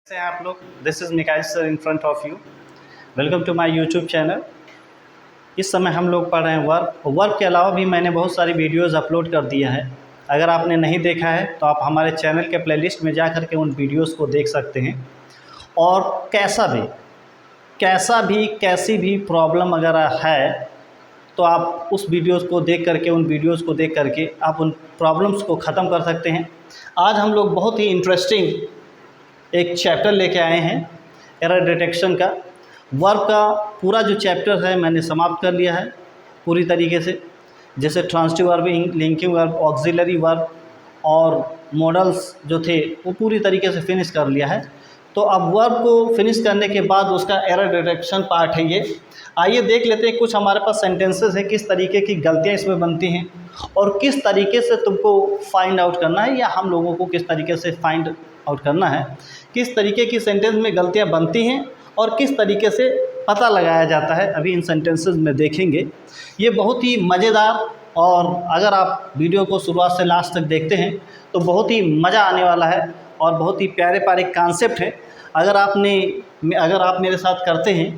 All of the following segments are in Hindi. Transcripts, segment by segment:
कैसे हैं आप लोग। This is Mikail sir in front of you. Welcome to my YouTube channel. इस समय हम लोग पढ़ रहे हैं वर्क के अलावा भी मैंने बहुत सारी वीडियोज़ अपलोड कर दिया है। अगर आपने नहीं देखा है तो आप हमारे चैनल के प्लेलिस्ट में जा कर के उन वीडियोज़ को देख सकते हैं। और कैसी भी प्रॉब्लम अगर है तो आप उस वीडियोज़ को देख करके आप उन प्रॉब्लम्स को ख़त्म कर सकते हैं। आज हम लोग बहुत ही इंटरेस्टिंग एक चैप्टर लेके आए हैं एरर डिटेक्शन का। वर्ब का पूरा जो चैप्टर है मैंने समाप्त कर लिया है पूरी तरीके से, जैसे transitive verb, linking verb, auxiliary verb और मॉडल्स जो थे वो पूरी तरीके से फिनिश कर लिया है। तो अब वर्ब को फिनिश करने के बाद उसका एरर डिटेक्शन पार्ट है ये। आइए देख लेते हैं कुछ हमारे पास सेंटेंसेस हैं, किस तरीके की गलतियाँ इसमें बनती हैं और किस तरीके से तुमको फाइंड आउट करना है या हम लोगों को किस तरीके से फाइंड आउट करना है, किस तरीके की सेंटेंस में गलतियां बनती हैं और किस तरीके से पता लगाया जाता है। अभी इन सेंटेंसेस में देखेंगे। ये बहुत ही मज़ेदार, और अगर आप वीडियो को शुरुआत से लास्ट तक देखते हैं तो बहुत ही मज़ा आने वाला है और बहुत ही प्यारे प्यारे कॉन्सेप्ट है। अगर आप मेरे साथ करते हैं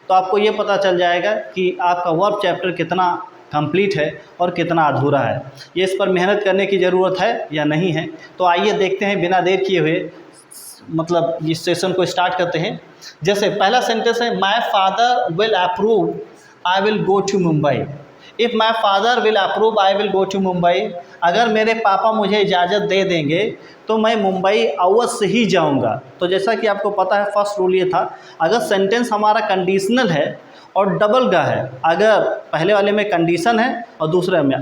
तो आपको ये पता चल जाएगा कि आपका वर्ब चैप्टर कितना कंप्लीट है और कितना अधूरा है। ये इस पर मेहनत करने की ज़रूरत है या नहीं है। तो आइए देखते हैं, बिना देर किए हुए इस सेशन को स्टार्ट करते हैं। जैसे पहला सेंटेंस है, my father will approve I will go to Mumbai. If my father will approve I will go to Mumbai. अगर मेरे पापा मुझे इजाज़त दे देंगे तो मैं मुंबई अवश्य ही जाऊंगा। तो जैसा कि आपको पता है, फर्स्ट रूल ये था, अगर सेंटेंस हमारा कंडीशनल है और डबल का है, अगर पहले वाले में कंडीशन है और दूसरे में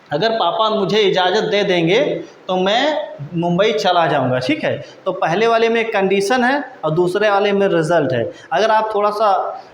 अगर पापा मुझे इजाज़त दे देंगे तो मैं मुंबई चला जाऊंगा, ठीक है। तो पहले वाले में कंडीशन है और दूसरे वाले में रिज़ल्ट है। अगर आप थोड़ा सा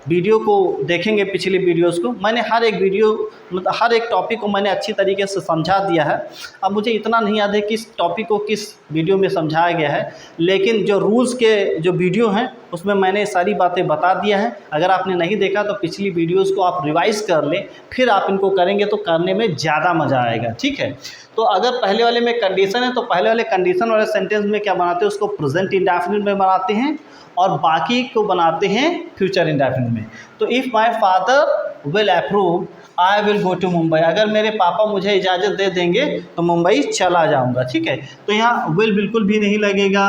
वीडियो को देखेंगे, पिछली वीडियोस को, मैंने हर एक टॉपिक को मैंने अच्छी तरीके से समझा दिया है। अब मुझे इतना नहीं याद है किस टॉपिक को किस वीडियो में समझाया गया है, लेकिन जो रूल्स के जो वीडियो हैं उसमें मैंने सारी बातें बता दिया है। अगर आपने नहीं देखा तो पिछली वीडियोस को आप रिवाइज कर लें, फिर आप इनको करेंगे तो करने में ज़्यादा मज़ा आएगा, ठीक है। तो अगर पहले वाले में कंडीशन है तो पहले वाले कंडीशन वाले सेंटेंस में क्या बनाते हैं, उसको प्रेजेंट इंडेफिनिट में बनाते हैं और बाकी को बनाते हैं फ्यूचर इंडेफिनिट में। तो if my father will approve I will go to Mumbai. अगर मेरे पापा मुझे इजाज़त दे देंगे तो मुंबई चला जाऊंगा, ठीक है। तो यहाँ विल बिल्कुल भी नहीं लगेगा।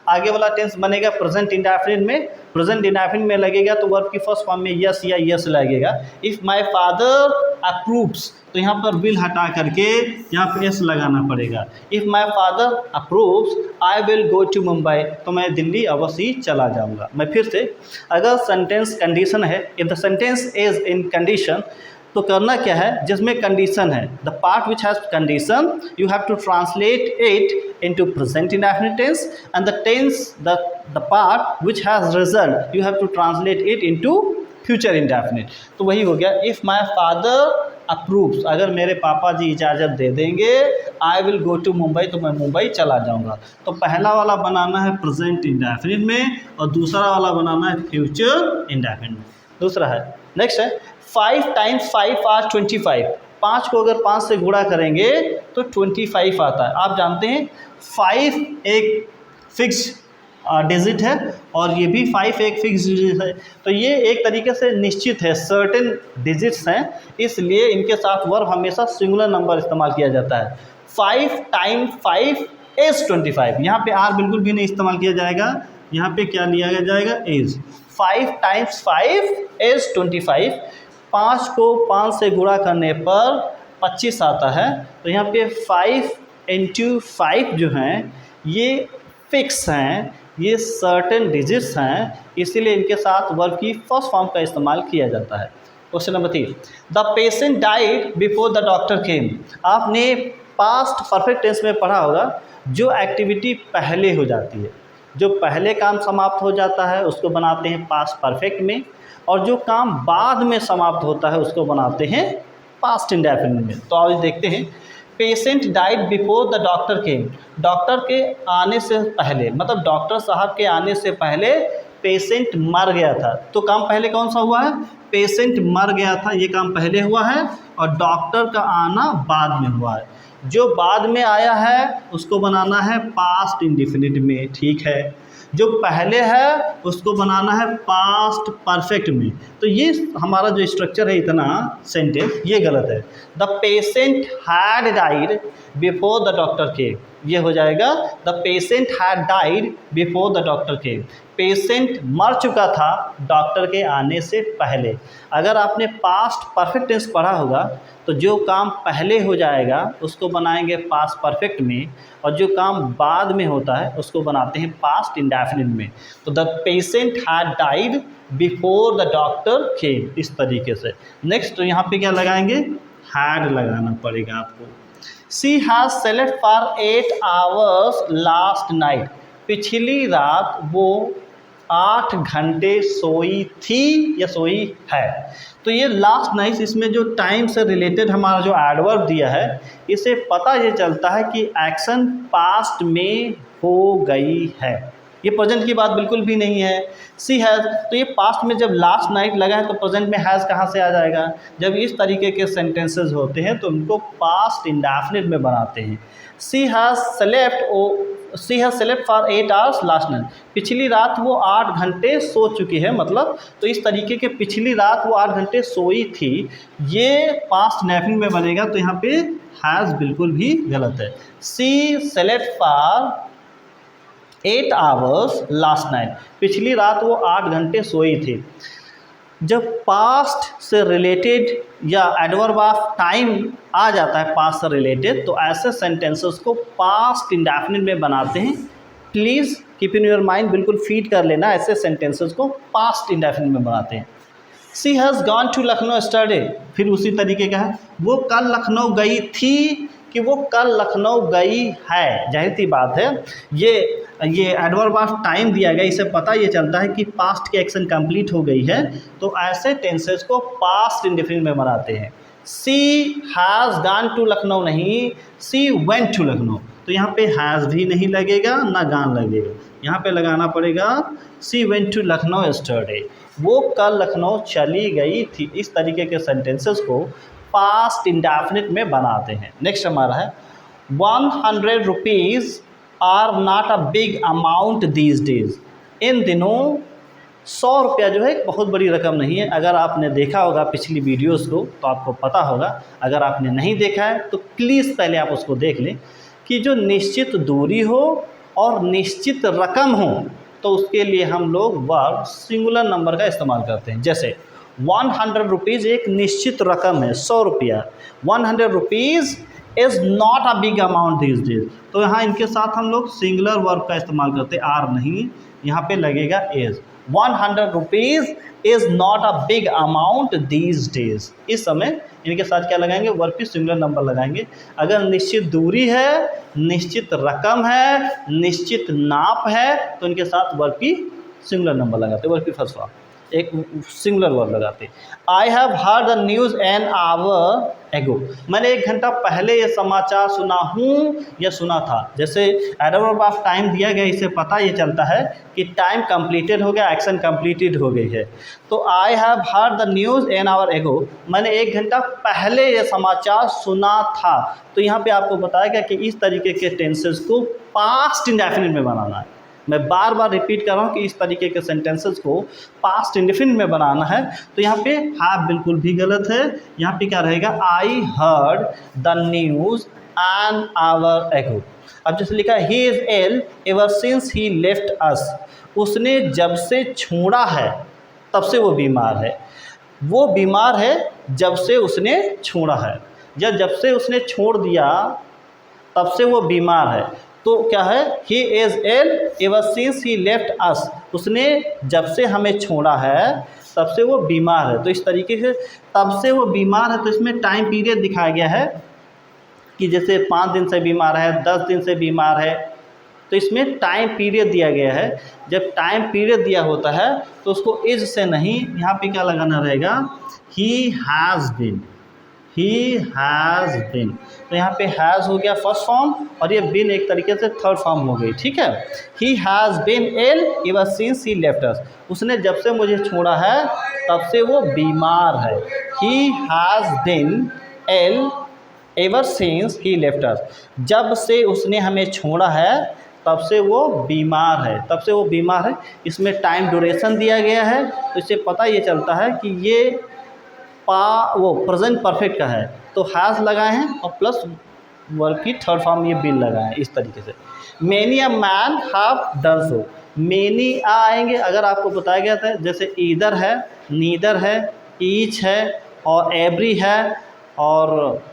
आगे वाला टेंस बनेगा प्रेजेंट इंडेफिनिट में। प्रेजेंट इंडेफिनिट में लगेगा तो वर्ब की फर्स्ट फॉर्म में यस या यस लगेगा। इफ़ माय फादर अप्रूव्स, तो यहाँ पर विल हटा करके यहाँ पे एस लगाना पड़ेगा। If my father approves I will go to Mumbai, तो मैं दिल्ली अवश्य ही चला जाऊंगा। मैं फिर से, अगर सेंटेंस कंडीशन है, if the sentence is in condition, तो करना क्या है, जिसमें कंडीशन है, the part which has condition you have to translate it into present indefinite tense, and the part which has result you have to translate it into future indefinite. तो वही हो गया, इफ़ माय फादर अप्रूव्स, अगर मेरे पापा जी इजाज़त दे देंगे, I will go to Mumbai, तो मैं मुंबई चला जाऊंगा। तो पहला वाला बनाना है प्रेजेंट इंडेफिनिट में और दूसरा वाला बनाना है फ्यूचर इंडेफिनिट में। दूसरा है, नेक्स्ट है 5 × 5 = 25। 5 को अगर 5 से गुणा करेंगे तो 25 आता है। आप जानते हैं 5 एक फिक्स डिजिट है और ये भी 5 एक फिक्स डिजिट है। तो ये एक तरीके से निश्चित है, सर्टेन डिजिट्स हैं, इसलिए इनके साथ वर्ब हमेशा सिंगुलर नंबर इस्तेमाल किया जाता है। 5 × 5 = 25। यहाँ पे आर बिल्कुल भी नहीं इस्तेमाल किया जाएगा, यहाँ पे क्या लिया जाएगा, इज। 5 × 5 = 25। 5 को 5 से गुणा करने पर 25 आता है। तो यहाँ पे 5 × 5 जो हैं ये फिक्स हैं, ये सर्टेन डिजिट्स हैं, इसीलिए इनके साथ वर्ब की फर्स्ट फॉर्म का इस्तेमाल किया जाता है। Question number 3, the patient died before the doctor केम। आपने पास्ट परफेक्ट टेंस में पढ़ा होगा, जो एक्टिविटी पहले हो जाती है, जो पहले काम समाप्त हो जाता है उसको बनाते हैं पास्ट परफेक्ट में, और जो काम बाद में समाप्त होता है उसको बनाते हैं पास्ट इंडेफिनिट में। तो आज देखते हैं, patient died before the doctor came. Doctor के आने से पहले, मतलब डॉक्टर साहब के आने से पहले पेशेंट मर गया था। तो काम पहले कौन सा हुआ है, पेशेंट मर गया था, ये काम पहले हुआ है और डॉक्टर का आना बाद में हुआ है। जो बाद में आया है उसको बनाना है पास्ट इंडेफिनिट में, ठीक है। जो पहले है उसको बनाना है पास्ट परफेक्ट में। तो ये हमारा जो स्ट्रक्चर है इतना सेंटेंस ये गलत है। The patient had died before the doctor केम, ये हो जाएगा the patient had died before the doctor came. Patient मर चुका था डॉक्टर के आने से पहले। अगर आपने पास्ट परफेक्ट टेंस पढ़ा होगा तो जो काम पहले हो जाएगा उसको बनाएंगे पास्ट परफेक्ट में, और जो काम बाद में होता है उसको बनाते हैं पास्ट इंडेफिनिट में। तो the patient had died before the doctor केम, इस तरीके से। नेक्स्ट तो यहाँ पे क्या लगाएंगे, हैड लगाना पड़ेगा आपको। She has slept for 8 hours last night, पिछली रात वो 8 घंटे सोई थी या सोई है। तो ये लास्ट नाइट, इसमें जो टाइम से रिलेटेड हमारा जो एडवर्ब दिया है, इसे पता ये चलता है कि एक्शन पास्ट में हो गई है, ये प्रेजेंट की बात बिल्कुल भी नहीं है। सी हैज़, तो ये पास्ट में जब लास्ट नाइट लगा है तो प्रेजेंट में हैज़ कहाँ से आ जाएगा। जब इस तरीके के सेंटेंसेस होते हैं तो उनको पास्ट इंडेफिनिट में बनाते हैं। She has slept for 8 hours last night, पिछली रात वो 8 घंटे सो चुकी है, मतलब तो इस तरीके के पिछली रात वो 8 घंटे सोई थी, ये पास्ट इंडेफिनिट में बनेगा। तो यहाँ पे हैज़ बिल्कुल भी गलत है। She slept for 8 hours last night, पिछली रात वो 8 घंटे सोई थी। जब पास्ट से रिलेटेड या एडवर्ब ऑफ टाइम आ जाता है पास्ट से रिलेटेड, तो ऐसे सेंटेंसेस को पास्ट इंडेफिनिट में बनाते हैं। Please keep in your mind, बिल्कुल फीड कर लेना, ऐसे सेंटेंसेस को पास्ट इंडेफिनिट में बनाते हैं। She has gone to Lucknow study, फिर उसी तरीके का है, वो कल लखनऊ गई थी कि वो कल लखनऊ गई है। जाहिर सी बात है ये एडवर्ब ऑफ टाइम दिया गया, इससे पता ये चलता है कि पास्ट की एक्शन कंप्लीट हो गई है। तो ऐसे टेंसेस को पास्ट इंडेफिनिट में बनाते हैं। She has gone to Lucknow नहीं, सी वेंट टू लखनऊ। तो यहाँ पे हैज़ भी नहीं लगेगा ना गॉन लगेगा, यहाँ पे लगाना पड़ेगा she went to Lucknow study, वो कल लखनऊ चली गई थी। इस तरीके के सेंटेंसेस को पास्ट इंडेफिनिट में बनाते हैं। नेक्स्ट हमारा है 100 rupees are not a big amount these days, इन दिनों 100 रुपया जो है एक बहुत बड़ी रकम नहीं है। अगर आपने देखा होगा पिछली वीडियोस को तो आपको पता होगा, अगर आपने नहीं देखा है तो प्लीज़ पहले आप उसको देख लें कि जो निश्चित दूरी हो और निश्चित रकम हो तो उसके लिए हम लोग वर्ब सिंगुलर नंबर का इस्तेमाल करते हैं। जैसे 100 रुपीज़ एक निश्चित रकम है, 100 रुपया। 100 rupees is not a big amount these days, तो यहाँ इनके साथ हम लोग सिंगुलर वर्ब का इस्तेमाल करते हैं, आर नहीं, यहाँ पे लगेगा is. 100 rupees is not a big amount these days, इस समय इनके साथ क्या लगाएंगे, वर्ब की सिंगुलर नंबर लगाएंगे। अगर निश्चित दूरी है, निश्चित रकम है, निश्चित नाप है तो इनके साथ वर्ब की सिंगुलर नंबर लगाते, वर्ब की फर्स्ट फॉर्म एक सिंगुलर वर्ब लगाते। I have heard the news an hour एगो, मैंने 1 घंटा पहले ये समाचार सुना हूँ या सुना था। जैसे एडवर्ब ऑफ टाइम दिया गया, इससे पता ये चलता है कि टाइम कंप्लीटेड हो गया, एक्शन कंप्लीटेड हो गई है। तो I have heard the news an hour एगो, मैंने 1 घंटा पहले ये समाचार सुना था। तो यहाँ पे आपको बताया गया कि इस तरीके के टेंसेस को पास्ट इंडेफिनिट में बनाना है। मैं बार बार रिपीट कर रहा हूँ कि इस तरीके के सेंटेंसेस को पास्ट इंडेफिनिट में बनाना है। तो यहाँ पे हैव बिल्कुल भी गलत है, यहाँ पे क्या रहेगा, I heard the news an hour ago. अब जैसे लिखा है he is ill ever since he left us, उसने जब से छोड़ा है तब से वो बीमार है। वो बीमार है जब से उसने छोड़ा है, या जब से उसने छोड़ दिया तब से वो बीमार है। तो क्या है, he is ill ever since he left us, उसने जब से हमें छोड़ा है तब से वो बीमार है। तो इस तरीके से तब से वो बीमार है, तो इसमें टाइम पीरियड दिखाया गया है कि जैसे 5 दिन से बीमार है, 10 दिन से बीमार है, तो इसमें टाइम पीरियड दिया गया है। जब टाइम पीरियड दिया होता है तो उसको इज से नहीं, यहाँ पे क्या लगाना रहेगा, he has been, he has been. तो यहाँ पे हैज़ हो गया फर्स्ट फॉर्म और ये बीन एक तरीके से थर्ड फॉर्म हो गई, ठीक है। He has been ill ever since he left us, उसने जब से मुझे छोड़ा है तब से वो बीमार है। He has been ill ever since he left us, जब से उसने हमें छोड़ा है तब से वो बीमार है, तब से वो बीमार है। इसमें टाइम ड्यूरेशन दिया गया है, तो इससे पता ये चलता है कि ये वो प्रेजेंट परफेक्ट का है, तो हैज़ लगाए हैं और प्लस वर्ब की थर्ड फॉर्म ये बिल लगाए हैं इस तरीके से। Many a man have done so, many आएंगे अगर आपको बताया गया था, जैसे ईदर है, नीदर है, ईच है और एवरी है और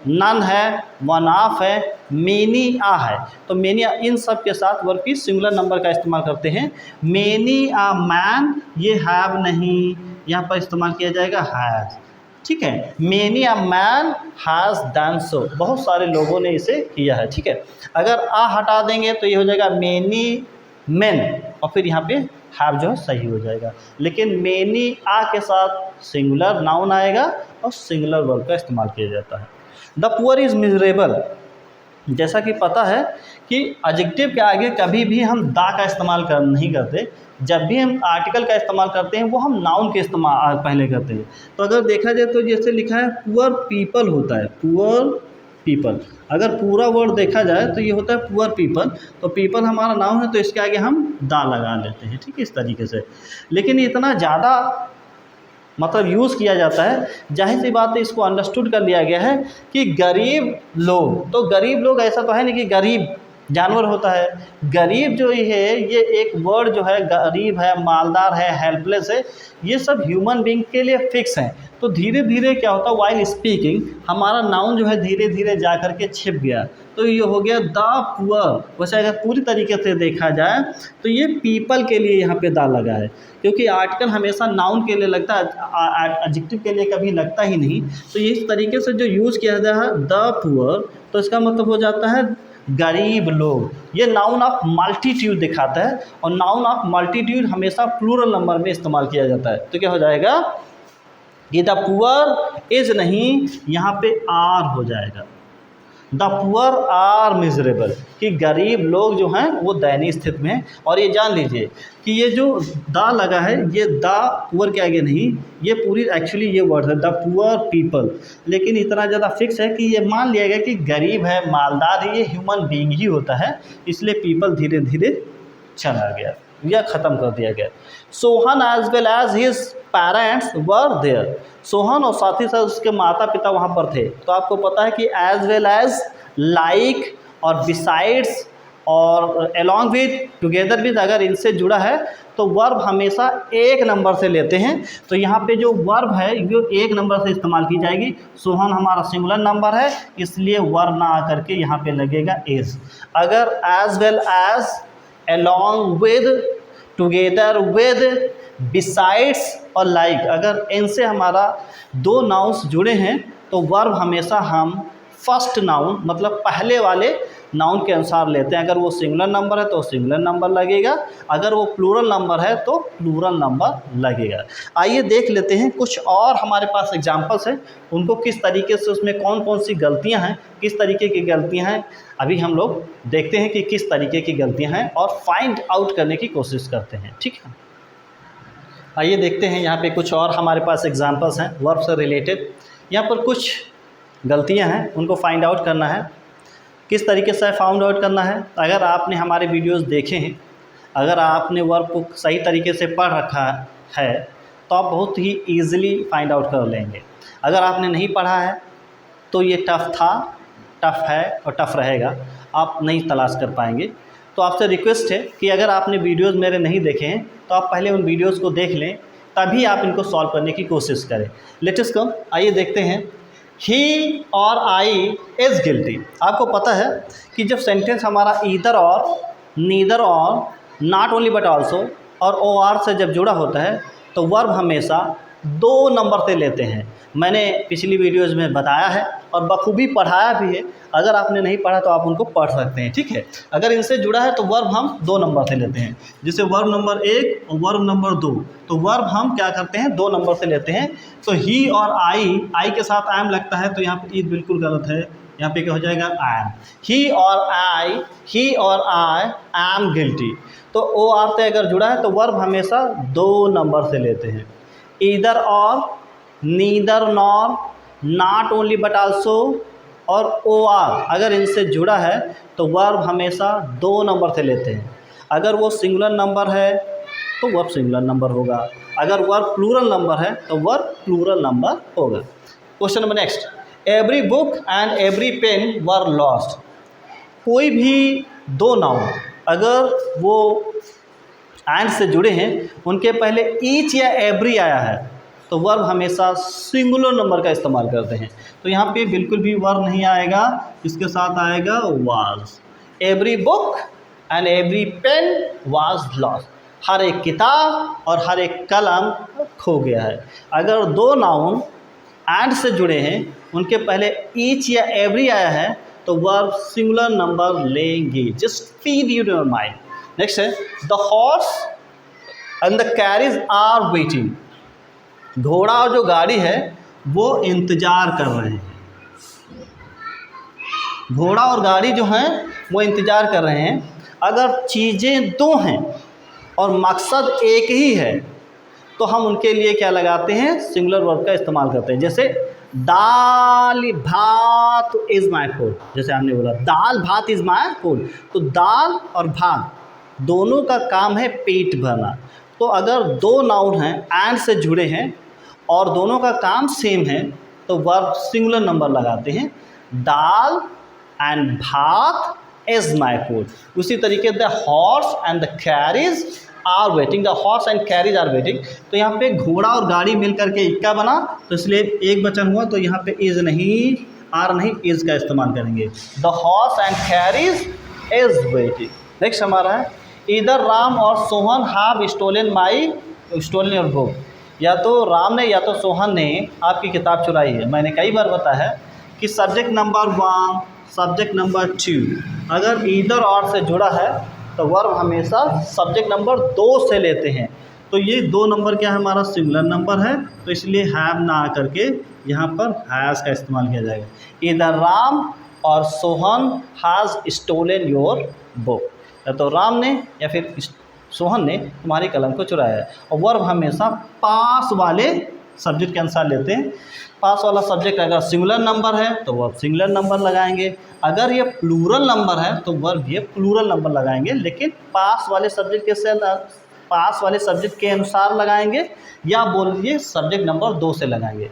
नन है, वन ऑफ है, मेनी आ है। तो मेनी इन सब के साथ वर्ब की सिंगुलर नंबर का इस्तेमाल करते हैं। मेनी आ मैन, ये हैव नहीं, यहाँ पर इस्तेमाल किया जाएगा हैज़, ठीक है। Many a man has done so, बहुत सारे लोगों ने इसे किया है, ठीक है। अगर आ हटा देंगे तो ये हो जाएगा मेनी मेन और फिर यहाँ पे हैव जो है सही हो जाएगा। लेकिन मेनी आ के साथ सिंगुलर नाउन आएगा और सिंगुलर वर्ब का इस्तेमाल किया जाता है। द पुअर इज़ मिजरेबल, जैसा कि पता है कि एडजेक्टिव के आगे कभी भी हम दा का इस्तेमाल नहीं करते, जब भी हम आर्टिकल का इस्तेमाल करते हैं वो हम नाउन के इस्तेमाल पहले करते हैं। तो अगर देखा जाए तो जैसे लिखा है पुअर पीपल होता है, पुअर पीपल, अगर पूरा वर्ड देखा जाए तो ये होता है पुअर पीपल, तो पीपल हमारा नाउन है तो इसके आगे हम दा लगा लेते हैं, ठीक है, इस तरीके से। लेकिन इतना ज़्यादा मतलब यूज़ किया जाता है, जाहिर सी बात है इसको अंडरस्टूड कर लिया गया है कि गरीब लोग, तो गरीब लोग ऐसा तो है नहीं कि गरीब जानवर होता है। गरीब जो है ये एक वर्ड जो है, गरीब है, मालदार है, हेल्पलेस है, ये सब ह्यूमन बीइंग के लिए फिक्स हैं। तो धीरे धीरे क्या होता है, वाइल स्पीकिंग हमारा नाउन जो है धीरे धीरे जा कर के छिप गया, तो ये हो गया द पुअर। वैसे अगर पूरी तरीके से देखा जाए तो ये पीपल के लिए यहाँ पे दा लगा है, क्योंकि आर्टिकल हमेशा नाउन के लिए लगता है, एडजेक्टिव के लिए कभी लगता ही नहीं। तो इस तरीके से जो यूज़ किया जाता है द पुअर, तो इसका मतलब हो जाता है गरीब लोग। ये नाउन ऑफ मल्टीट्यूड दिखाता है और नाउन ऑफ मल्टीट्यूड हमेशा प्लूरल नंबर में इस्तेमाल किया जाता है। तो क्या हो जाएगा कि द पुअर इज नहीं, यहाँ पे आर हो जाएगा, द पुअर आर मिजरेबल, कि गरीब लोग जो हैं वो दयनीय स्थिति में हैं। और ये जान लीजिए कि ये जो दा लगा है ये दा पुअर के आगे नहीं, ये पूरी एक्चुअली ये वर्ड है द पुअर पीपल, लेकिन इतना ज़्यादा फिक्स है कि ये मान लिया गया कि गरीब है, मालदार है, ये ह्यूमन बीइंग ही होता है, इसलिए पीपल धीरे धीरे चला गया या ख़त्म कर दिया गया। Sohan as well as his parents were there, Sohan और साथ ही साथ उसके माता पिता वहाँ पर थे। तो आपको पता है कि एज वेल एज, लाइक और बिसाइड्स और अलॉन्ग विद, टुगेदर विद, अगर इनसे जुड़ा है तो वर्ब हमेशा एक नंबर से लेते हैं। तो यहाँ पे जो वर्ब है वो एक नंबर से इस्तेमाल की जाएगी। सोहन हमारा सिंगुलर नंबर है, इसलिए वर्ब ना आकर के यहाँ पे लगेगा इज। अगर as well as, along with, together with, besides और like, अगर इनसे हमारा दो नाउन्स जुड़े हैं तो वर्ब हमेशा हम फर्स्ट नाउन मतलब पहले वाले नाउन के अनुसार लेते हैं। अगर वो सिंगुलर नंबर है तो सिंगुलर नंबर लगेगा, अगर वो प्लूरल नंबर है तो प्लूरल नंबर लगेगा। आइए देख लेते हैं कुछ और हमारे पास एग्जांपल्स हैं, उनको किस तरीके से, उसमें कौन कौन सी गलतियां हैं, किस तरीके की गलतियां हैं, अभी हम लोग देखते हैं कि किस तरीके की गलतियां हैं और फाइंड आउट करने की कोशिश करते हैं, ठीक है। आइए देखते हैं, यहाँ पे कुछ और हमारे पास एग्जांपल्स हैं वर्ब से रिलेटेड। यहाँ पर कुछ गलतियाँ हैं, उनको फाइंड आउट करना है। किस तरीके से फाउंड आउट करना है, अगर आपने हमारे वीडियोस देखे हैं, अगर आपने वर्ब को सही तरीके से पढ़ रखा है तो आप बहुत ही ईज़िली फाइंड आउट कर लेंगे। अगर आपने नहीं पढ़ा है तो ये टफ़ था, टफ़ है और टफ़ रहेगा, आप नहीं तलाश कर पाएंगे। तो आपसे रिक्वेस्ट है कि अगर आपने वीडियोस मेरे नहीं देखे हैं तो आप पहले उन वीडियोस को देख लें, तभी आप इनको सॉल्व करने की कोशिश करें। लेट अस कम, आइए देखते हैं। ही और आई इज़ गिल्टी। आपको पता है कि जब सेंटेंस हमारा ईदर और, नीदर और, नॉट ओनली बट आल्सो और ओ आर से जब जुड़ा होता है तो वर्ब हमेशा दो नंबर से लेते हैं। मैंने पिछली वीडियोज़ में बताया है और बखूबी पढ़ाया भी है, अगर आपने नहीं पढ़ा तो आप उनको पढ़ सकते हैं, ठीक है। अगर इनसे जुड़ा है तो वर्ब हम दो नंबर से लेते हैं, जैसे वर्ब नंबर 1 और वर्ब नंबर 2, तो वर्ब हम क्या करते हैं, दो नंबर से लेते हैं। तो ही और आई के साथ आई एम लगता है तो यहाँ पे ईद बिल्कुल गलत है, यहाँ पे क्या हो जाएगा आई एम। ही और आई एम गिल्टी, तो ओ आर से अगर जुड़ा है तो वर्ब हमेशा दो नंबर से लेते हैं। ईदर और, neither nor, not only but also और OR अगर इनसे जुड़ा है तो वर्ब हमेशा 2 नंबर से लेते हैं। अगर वो सिंगुलर नंबर है तो वर्ब सिंगुलर नंबर होगा, अगर वर्ब प्लूरल नंबर है तो वर्ब प्लूरल नंबर होगा। Question number next, every book and every pen were lost. कोई भी 2 नाउन अगर वो एंड से जुड़े हैं, उनके पहले ईच या एवरी आया है तो वर्ब हमेशा सिंगुलर नंबर का इस्तेमाल करते हैं। तो यहाँ पे बिल्कुल भी वर्ब नहीं आएगा, इसके साथ आएगा was. Every book and every pen was lost. हर एक किताब और हर एक कलम खो गया है। अगर 2 नाउन एंड से जुड़े हैं, उनके पहले ईच या एवरी आया है तो वर्ब सिंगुलर नंबर लेंगे। Just feed you your mind. Next है, the horse and the carriage are waiting. घोड़ा और जो गाड़ी है वो इंतज़ार कर रहे हैं। घोड़ा और गाड़ी जो हैं वो इंतज़ार कर रहे हैं। अगर चीज़ें 2 हैं और मकसद एक ही है तो हम उनके लिए क्या लगाते हैं, सिंगुलर वर्ब का इस्तेमाल करते हैं। जैसे दाल भात इज़ माई फूड, जैसे हमने बोला दाल भात इज़ माई फूड, तो दाल और भात दोनों का काम है पेट भरना। तो अगर 2 नाउन हैं एंड से जुड़े हैं और दोनों का काम सेम है तो वर्ब सिंगुलर नंबर लगाते हैं। Dal and bhat is my food. उसी तरीके the horse and the carriage are waiting, the horse and carriage are waiting. तो यहाँ पे घोड़ा और गाड़ी मिल करके इक्का बना तो इसलिए एक वचन हुआ, तो यहाँ पे इज़ नहीं, आर नहीं, इज़ का इस्तेमाल करेंगे। The horse and carriage is waiting. Next हमारा है, इधर राम और Sohan have stolen your book. या तो राम ने या तो सोहन ने आपकी किताब चुराई है। मैंने कई बार बताया है कि सब्जेक्ट नंबर 1, सब्जेक्ट नंबर 2 अगर इधर और से जुड़ा है तो वर्ब हमेशा सब्जेक्ट नंबर 2 से लेते हैं। तो ये 2 नंबर क्या है, हमारा सिंगुलर नंबर है, तो इसलिए हैव ना आकर के यहाँ पर हैज़ का इस्तेमाल किया जाएगा। इधर राम और Sohan has stolen your book. या तो राम ने या फिर सोहन ने तुम्हारी कलम को चुराया है। और वर्ब हमेशा पास वाले सब्जेक्ट के अनुसार लेते हैं। पास वाला सब्जेक्ट अगर सिंगुलर नंबर है तो वर्ब सिंगुलर नंबर लगाएंगे, अगर ये प्लूरल नंबर है तो वर्ब ये प्लूरल नंबर लगाएंगे, लेकिन पास वाले सब्जेक्ट के अनुसार लगाएंगे, या बोलिए सब्जेक्ट नंबर 2 से लगाएंगे।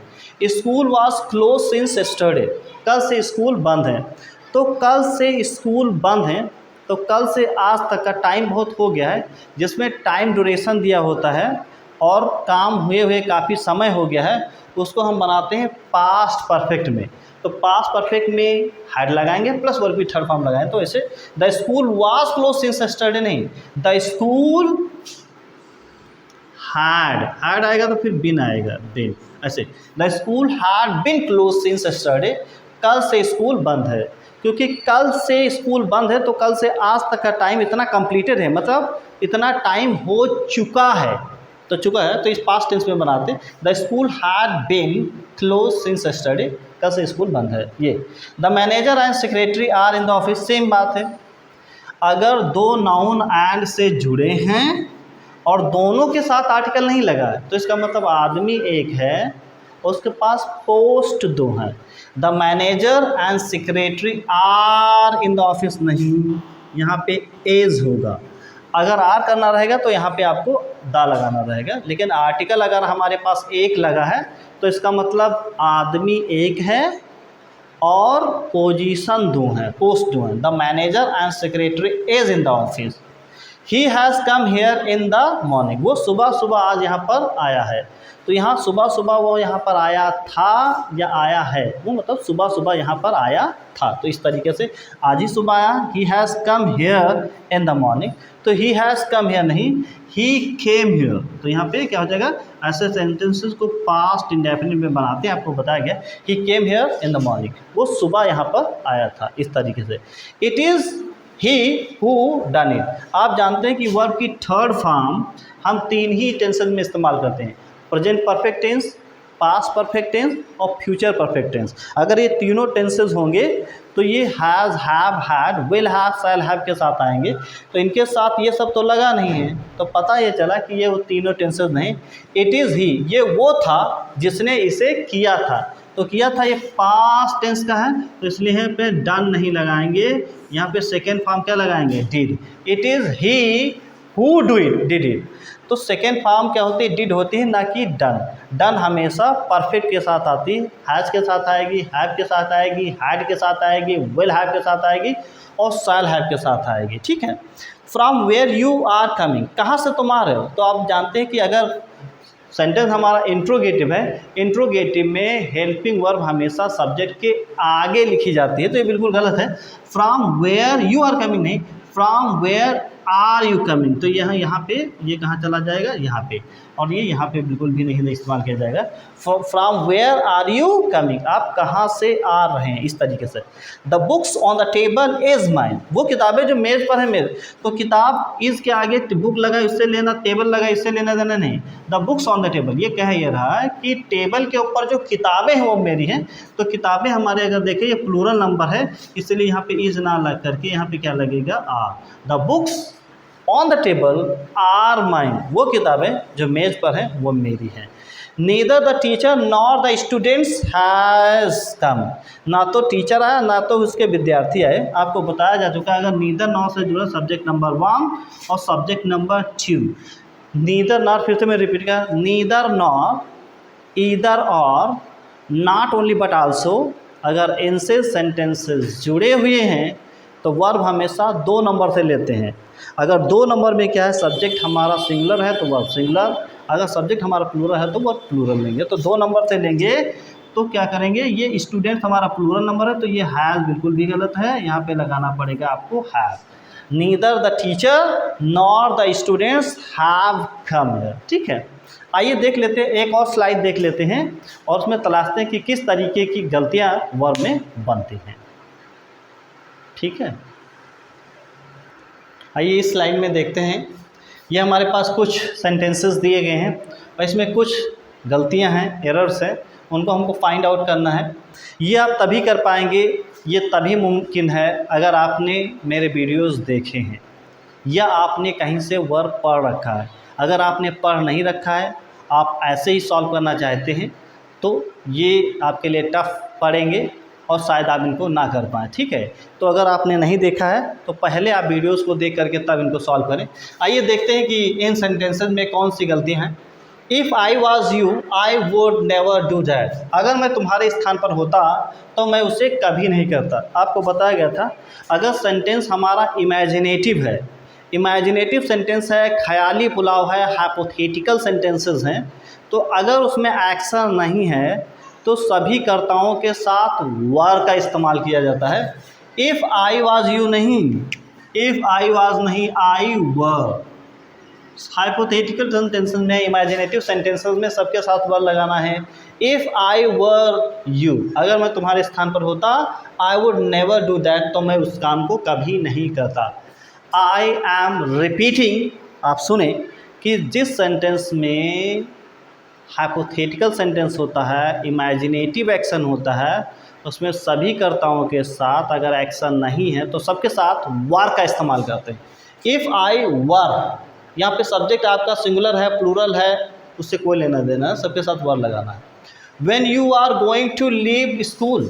School was close since yesterday. कल से स्कूल बंद है। तो कल से स्कूल बंद है तो कल से आज तक का टाइम बहुत हो गया है, जिसमें टाइम ड्यूरेशन दिया होता है और काम हुए काफ़ी समय हो गया है, उसको हम बनाते हैं पास्ट परफेक्ट में। तो पास्ट परफेक्ट में हैड लगाएंगे प्लस वर्ब की थर्ड फॉर्म लगाएं। तो ऐसे the school was close since yesterday नहीं, द स्कूल हैड आएगा तो फिर बिन आएगा, बिन। ऐसे the school had been close since yesterday, कल से स्कूल बंद है। क्योंकि कल से स्कूल बंद है तो कल से आज तक का टाइम इतना कंप्लीटेड है, मतलब इतना टाइम हो चुका है, तो इस पास्ट टेंस में बनाते the school had been close since yesterday, कल से स्कूल बंद है। ये the manager and secretary are in the office, same बात है। अगर 2 नाउन एंड से जुड़े हैं और दोनों के साथ आर्टिकल नहीं लगा है तो इसका मतलब आदमी एक है, उसके पास पोस्ट 2 है। The manager and secretary are in the office नहीं, यहाँ पे एज होगा। अगर आर करना रहेगा तो यहाँ पे आपको दा लगाना रहेगा, लेकिन आर्टिकल अगर हमारे पास एक लगा है तो इसका मतलब आदमी एक है और पोजीशन 2 है, पोस्ट 2 है। The manager and secretary is in the office. He has come here in the morning, वो सुबह सुबह आज यहाँ पर आया है। तो यहाँ सुबह सुबह वो यहाँ पर आया था या आया है, वो मतलब सुबह सुबह यहाँ पर आया था। तो इस तरीके से आज ही सुबह आया, he has come here in the morning. तो ही हैज़ कम हेयर नहीं, ही केम हेयर। तो यहाँ पे क्या हो जाएगा, ऐसे सेंटेंसेस को पास्ट इंडेफिनिट में बनाते हैं। आपको बताया गया he came here in the morning, वो सुबह यहाँ पर आया था। इस तरीके से it is he who done it. आप जानते हैं कि वर्ब की थर्ड फॉर्म हम 3 ही टेंसेस में इस्तेमाल करते हैं, present perfect tense, past perfect tense और फ्यूचर परफेक्ट टेंस। अगर ये तीनों टेंसेस होंगे तो ये has, have, had, will have, shall have के साथ आएंगे। तो इनके साथ ये सब तो लगा नहीं है, तो पता ये चला कि ये वो तीनों टेंसेस नहीं। इट इज़ ही, ये वो था जिसने इसे किया था। तो किया था, ये पास्ट टेंस का है तो इसलिए यहाँ पे डन नहीं लगाएंगे, यहाँ पे सेकेंड फॉर्म क्या लगाएंगे, did. It is he who did it. तो सेकेंड फॉर्म क्या होती है, डिड होती है, ना कि डन। डन हमेशा परफेक्ट के साथ आती है, हैज़ के साथ आएगी, हैव के साथ आएगी, हैड के साथ आएगी, विल हैव के साथ आएगी और शैल हैव के साथ आएगी। ठीक है। From where you are coming, कहाँ से तुम आ रहे हो। तो आप जानते हैं कि अगर सेंटेंस हमारा इंट्रोगेटिव है, इंट्रोगेटिव में हेल्पिंग वर्ब हमेशा सब्जेक्ट के आगे लिखी जाती है, तो ये बिल्कुल गलत है। From where you are coming नहीं, from where are you coming. तो यहाँ पे ये कहाँ चला जाएगा, यहाँ पे, और ये यहाँ पे बिल्कुल भी नहीं इस्तेमाल किया जाएगा। From where are you coming, आप कहाँ से आ रहे हैं, इस तरीके से। The books on the table is mine, वो किताबें जो मेज़ पर है मेरे, तो किताब इज़ के आगे बुक लगा इससे लेना, टेबल लगा इससे लेना देना नहीं। The books on the table ये कह ये रहा है कि टेबल के ऊपर जो किताबें हैं वो मेरी हैं। तो किताबें हमारे अगर देखें ये प्लूरल नंबर है, इसलिए यहाँ पे इज़ ना लग करके यहाँ पे क्या लगेगा, are. The books on the table are mine, वो किताबें जो मेज़ पर हैं वो मेरी हैं। Neither the teacher nor the students has come, ना तो टीचर आया ना तो उसके विद्यार्थी आए। आपको बताया जा चुका है, अगर नीदर नॉर से जुड़ा सब्जेक्ट नंबर 1 और सब्जेक्ट नंबर 2। नीदर नॉर, फिर से मैं रिपीट कर, नीदर नॉर, ईदर और, नॉट ओनली बट आल्सो, अगर इनसे सेंटेंसेस जुड़े हुए हैं तो वर्ब हमेशा 2 नंबर से लेते हैं। अगर 2 नंबर में क्या है, सब्जेक्ट हमारा सिंगुलर है तो वर्ब सिंगुलर, अगर सब्जेक्ट हमारा प्लूरल है तो वर्ब प्लूरल लेंगे। तो 2 नंबर से लेंगे तो क्या करेंगे, ये स्टूडेंट हमारा प्लूरल नंबर है तो ये हैज़ बिल्कुल भी गलत है, यहाँ पे लगाना पड़ेगा आपको have. Neither the teacher nor the students have come here. ठीक है, आइए देख लेते हैं, एक और स्लाइड देख लेते हैं और उसमें तलाशते हैं कि किस तरीके की गलतियाँ वर्ब में बनती हैं। ठीक है, आइए इस स्लाइड में देखते हैं। ये हमारे पास कुछ सेंटेंसेस दिए गए हैं और इसमें कुछ गलतियां हैं, एरर्स हैं, उनको हमको फाइंड आउट करना है। ये आप तभी कर पाएंगे, ये तभी मुमकिन है अगर आपने मेरे वीडियोस देखे हैं या आपने कहीं से वर्ब पढ़ रखा है। अगर आपने पढ़ नहीं रखा है, आप ऐसे ही सॉल्व करना चाहते हैं तो ये आपके लिए टफ पड़ेंगे और शायद आप इनको ना कर पाएँ। ठीक है, तो अगर आपने नहीं देखा है तो पहले आप वीडियोस को देख करके तब इनको सॉल्व करें। आइए देखते हैं कि इन सेंटेंसेस में कौन सी गलतियां हैं। If I was you I would never do that, अगर मैं तुम्हारे स्थान पर होता तो मैं उसे कभी नहीं करता। आपको बताया गया था, अगर सेंटेंस हमारा इमेजिनेटिव है, इमेजिनेटिव सेंटेंस है, ख्याली पुलाव है, हाइपोथेटिकल सेंटेंसेस हैं, तो अगर उसमें एक्शन नहीं है तो सभी कर्ताओं के साथ वर का इस्तेमाल किया जाता है। इफ़ आई वाज यू नहीं, इफ़ आई वाज नहीं, आई वर। हाइपोथेटिकल सेंटेंसेस में, इमेजिनेटिव सेंटेंसेस में सबके साथ वर लगाना है। इफ़ आई वर यू, अगर मैं तुम्हारे स्थान पर होता, I would never do that, तो मैं उस काम को कभी नहीं करता। आई एम रिपीटिंग, आप सुने कि जिस सेंटेंस में हाइपोथेटिकल सेंटेंस होता है, इमेजिनेटिव एक्शन होता है, उसमें सभी कर्ताओं के साथ अगर एक्शन नहीं है तो सबके साथ वर का इस्तेमाल करते हैं। इफ़ आई वर, यहाँ पे सब्जेक्ट आपका सिंगुलर है, प्लूरल है, उससे कोई लेना देना है, सबके साथ वर लगाना है। When you are going to leave school,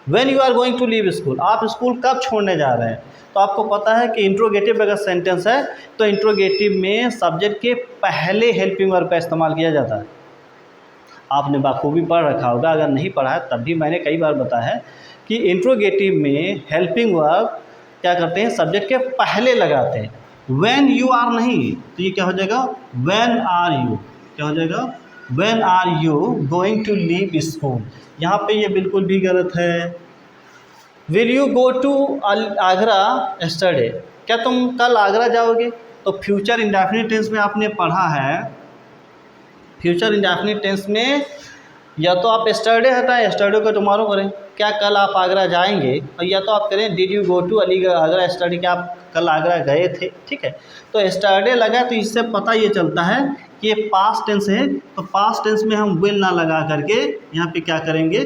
when you are going to leave school, आप स्कूल कब छोड़ने जा रहे हैं। तो आपको पता है कि इंट्रोगेटिव अगर सेंटेंस है तो इंट्रोगेटिव में सब्जेक्ट के पहले हेल्पिंग वर्ब का इस्तेमाल किया जाता है। आपने बाखूबी पढ़ रखा होगा, अगर नहीं पढ़ा है तब भी मैंने कई बार बताया है कि इंट्रोगेटिव में हेल्पिंग वर्ब क्या करते हैं, सब्जेक्ट के पहले लगाते हैं। व्हेन यू आर नहीं, तो ये क्या हो जाएगा, व्हेन आर यू, क्या हो जाएगा, when are you going to leave school. यहाँ पे ये बिल्कुल भी गलत है। Will you go to Agra yesterday, क्या तुम कल आगरा जाओगे। तो फ्यूचर इंडेफिनिट टेंस में आपने पढ़ा है, फ्यूचर इंडेफिनिट टेंस में या तो आप यस्टरडे हटाएं, यस्टरडे को टुमारो करें, क्या कल आप आगरा जाएंगे, और या तो आप करें did you go to Aligarh Agra yesterday, क्या आप कल आगरा गए थे। ठीक है, तो यस्टरडे लगा तो इससे पता ये चलता है कि ये पास्ट टेंस है, तो पास्ट टेंस में हम विल ना लगा करके यहाँ पे क्या करेंगे,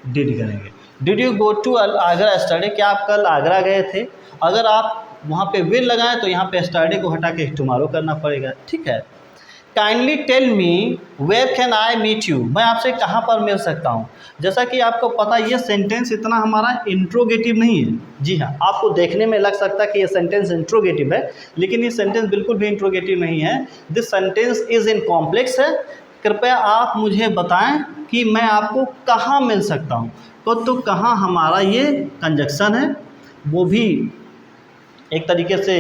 डिड करेंगे। Did you go to Agra yesterday, क्या आप कल आगरा गए थे। अगर आप वहाँ पे विल लगाएं तो यहाँ पे यस्टरडे को हटा के टुमारो करना पड़ेगा। ठीक है, kindly tell me where can I meet you, मैं आपसे कहाँ पर मिल सकता हूँ। जैसा कि आपको पता ये सेंटेंस इतना हमारा इंट्रोगेटिव नहीं है। जी हाँ, आपको देखने में लग सकता है कि ये सेंटेंस इंट्रोगेटिव है, लेकिन ये सेंटेंस बिल्कुल भी इंट्रोगेटिव नहीं है। This sentence is in complex है। कृपया आप मुझे बताएं कि मैं आपको कहाँ मिल सकता हूँ। तो कहाँ हमारा ये कंजक्शन है, वो भी एक तरीके से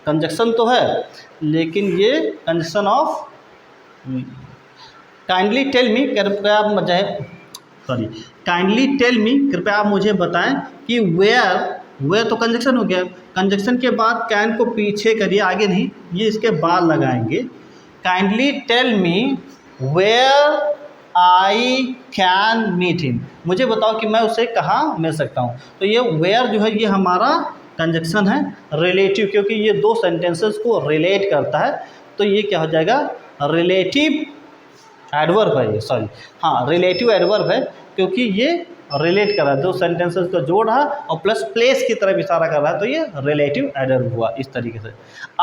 कंजक्शन तो है, लेकिन ये conjunction of kindly tell me, कृपया आप काइंडली टेल मी, कृपया आप मुझे बताएं कि वेयर तो कंजक्शन हो गया। कंजक्शन के बाद कैन को पीछे करिए, आगे नहीं, ये इसके बाद लगाएंगे। Kindly tell me where I can meet him, मुझे बताओ कि मैं उसे कहाँ मिल सकता हूँ। तो ये वेयर जो है ये हमारा कंजक्शन है रिलेटिव, क्योंकि ये दो सेंटेंसेस को रिलेट करता है। तो ये क्या हो जाएगा, रिलेटिव एडवर्ब है ये, सॉरी हाँ रिलेटिव एडवर्ब है, क्योंकि ये रिलेट कर रहा है, दो सेंटेंसेस को जोड़ रहा और प्लस प्लेस की तरफ इशारा कर रहा है, तो ये रिलेटिव एडवर्ब हुआ इस तरीके से।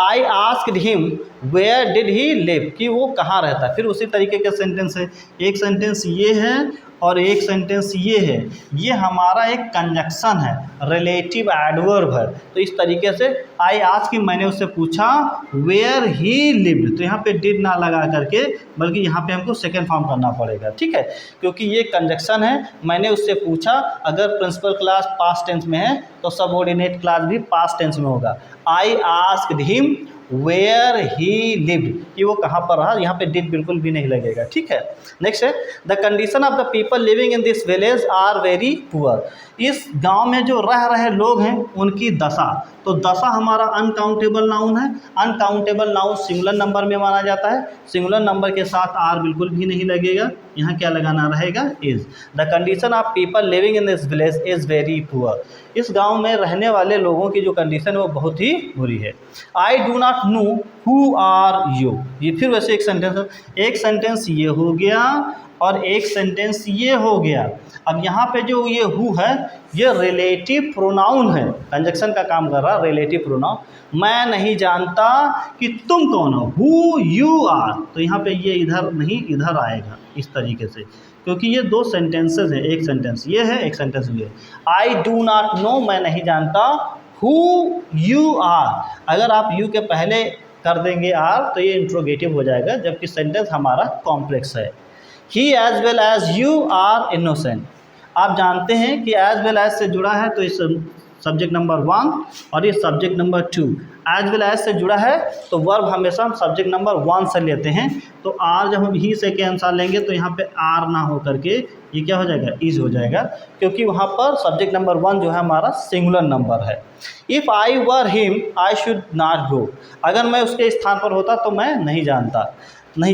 I asked him where did he live, कि वो कहाँ रहता है। फिर उसी तरीके के सेंटेंस है, एक सेंटेंस ये है और एक सेंटेंस ये है, ये हमारा एक कंजक्शन है, रिलेटिव एडवर्ब है। तो इस तरीके से आई आस्क्ड कि मैंने उससे पूछा वेयर ही लिव्ड, तो यहाँ पे डिड ना लगा करके बल्कि यहाँ पे हमको सेकेंड फॉर्म करना पड़ेगा, ठीक है, क्योंकि ये कंजक्शन है। मैंने उससे पूछा, अगर प्रिंसिपल क्लास पास्ट टेंस में है तो सबऑर्डिनेट क्लास भी पास्ट टेंस में होगा। I asked him where he lived, कि वो कहाँ पर रहा, यहाँ पे डिड बिल्कुल भी नहीं लगेगा, ठीक है। नेक्स्ट है the condition of the people living in this village are very poor, इस गांव में जो रह रहे लोग हैं उनकी दशा। तो दशा हमारा अनकाउंटेबल नाउन है। अनकाउंटेबल नाउन सिंगुलर नंबर में माना जाता है, सिंगुलर नंबर के साथ आर बिल्कुल भी नहीं लगेगा, यहाँ क्या लगाना रहेगा, is. The condition of people living in this village is very poor, इस गांव में रहने वाले लोगों की जो कंडीशन है वो बहुत ही बुरी है। I do not know who are you, ये फिर वैसे एक सेंटेंस है, एक सेंटेंस ये हो गया और एक सेंटेंस ये हो गया। अब यहाँ पे जो ये हु है ये रिलेटिव प्रोनाउन है, कंजक्शन का काम कर रहा है रिलेटिव प्रोनाउन। मैं नहीं जानता कि तुम कौन हो, हु यू आर, तो यहाँ पे ये इधर नहीं इधर आएगा इस तरीके से, क्योंकि ये दो सेंटेंसेस हैं, एक सेंटेंस ये है एक सेंटेंस ये है। आई डू नॉट नो, मैं नहीं जानता, हु यू आर, अगर आप यू के पहले कर देंगे आर तो ये इंट्रोगेटिव हो जाएगा, जबकि सेंटेंस हमारा कॉम्प्लेक्स है। He as well as you are innocent, आप जानते हैं कि एज वेल एज से जुड़ा है तो इस सब्जेक्ट नंबर 1 और ये subject number 2, as well as से जुड़ा है तो वर्ब हमेशा हम सब्जेक्ट नंबर 1 से लेते हैं। तो आर जब हम ही से के अनुसार लेंगे तो यहाँ पे आर ना हो करके ये क्या हो जाएगा, इज हो जाएगा, क्योंकि वहाँ पर सब्जेक्ट नंबर 1 जो है हमारा सिंगुलर नंबर है। If I were him I should not go, अगर मैं उसके स्थान पर होता तो मैं नहीं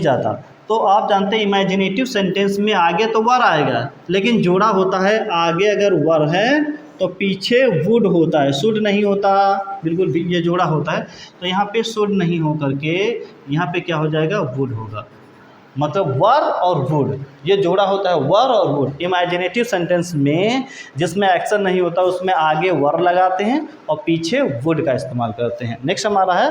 जाता। तो आप जानते हैं इमेजिनेटिव सेंटेंस में आगे तो वर आएगा, लेकिन जोड़ा होता है, आगे अगर वर है तो पीछे वुड होता है, शुड नहीं होता, बिल्कुल भी ये जोड़ा होता है। तो यहाँ पे शुड नहीं हो करके यहाँ पे क्या हो जाएगा, वुड होगा, मतलब वर और वुड ये जोड़ा होता है, वर और वुड। इमेजिनेटिव सेंटेंस में जिसमें एक्शन नहीं होता उसमें आगे वर लगाते हैं और पीछे वुड का इस्तेमाल करते हैं। नेक्स्ट हमारा है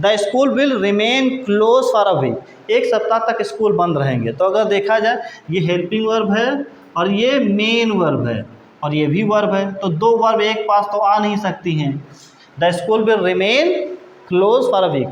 the school will remain close for a week, एक सप्ताह तक स्कूल बंद रहेंगे। तो अगर देखा जाए ये हेल्पिंग वर्ब है और ये मेन वर्ब है और ये भी वर्ब है, तो दो वर्ब एक पास तो आ नहीं सकती हैं। The school will remain close for a week,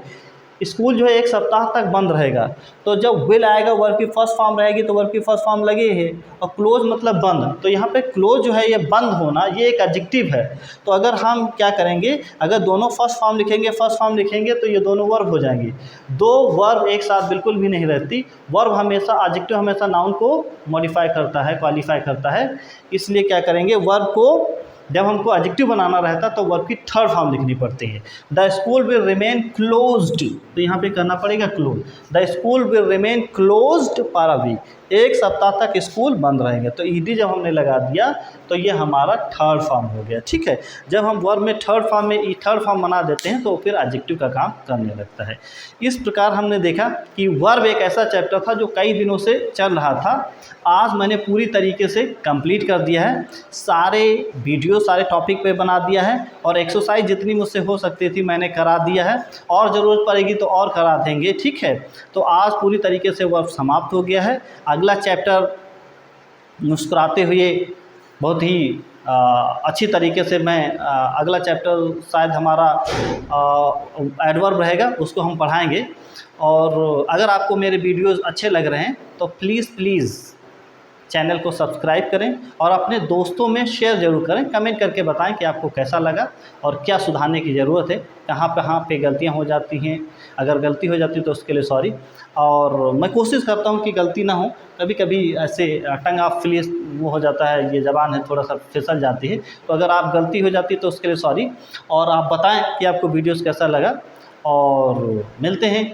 school जो है एक सप्ताह तक बंद रहेगा। तो जब विल आएगा वर्ब की फर्स्ट फॉर्म रहेगी तो वर्ब की फर्स्ट फॉर्म लगे है, और क्लोज मतलब बंद, तो यहाँ पे क्लोज जो है ये बंद होना ये एक एडजेक्टिव है। तो अगर हम क्या करेंगे, अगर दोनों फर्स्ट फॉर्म लिखेंगे तो ये दोनों वर्ब हो जाएंगे। दो वर्ब एक साथ बिल्कुल भी नहीं रहती, वर्ब हमेशा एडजेक्टिव हमेशा नाउन को मॉडिफाई करता है, क्वालिफाई करता है। इसलिए क्या करेंगे, वर्ब को जब हमको एडजेक्टिव बनाना रहता तो वर्ब की थर्ड फॉर्म लिखनी पड़ती है। The school will remain closed, तो यहाँ पे करना पड़ेगा close. The school will remain closed for a week, एक सप्ताह तक स्कूल बंद रहेंगे। तो ईडी जब हमने लगा दिया तो ये हमारा थर्ड फॉर्म हो गया, ठीक है। जब हम वर्ब में थर्ड फॉर्म बना देते हैं तो फिर एडजेक्टिव का काम करने लगता है। इस प्रकार हमने देखा कि वर्ब एक ऐसा चैप्टर था जो कई दिनों से चल रहा था, आज मैंने पूरी तरीके से कंप्लीट कर दिया है। सारे वीडियो वीडियो सारे टॉपिक पे बना दिया है और एक्सरसाइज जितनी मुझसे हो सकती थी मैंने करा दिया है, और ज़रूरत पड़ेगी तो और करा देंगे, ठीक है। तो आज पूरी तरीके से वर्क समाप्त हो गया है। अगला चैप्टर मुस्कुराते हुए बहुत ही अच्छी तरीके से मैं अगला चैप्टर शायद हमारा एडवर्ब रहेगा, उसको हम पढ़ाएंगे। और अगर आपको मेरे वीडियोज़ अच्छे लग रहे हैं तो प्लीज़ चैनल को सब्सक्राइब करें और अपने दोस्तों में शेयर ज़रूर करें। कमेंट करके बताएं कि आपको कैसा लगा और क्या सुधारने की ज़रूरत है, कहाँ पे गलतियां हो जाती हैं। अगर गलती हो जाती है तो उसके लिए सॉरी। और मैं कोशिश करता हूं कि गलती ना हो, कभी कभी ऐसे टंग ऑफ फ्लिप वो हो जाता है, ये ज़बान है थोड़ा सा फिसल जाती है। तो अगर आप गलती हो जाती है तो उसके लिए सॉरी, और आप बताएँ कि आपको वीडियोज़ कैसा लगा। और मिलते हैं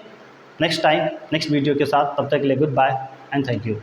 नेक्स्ट टाइम नेक्स्ट वीडियो के साथ। तब तक के लिए goodbye and thank you.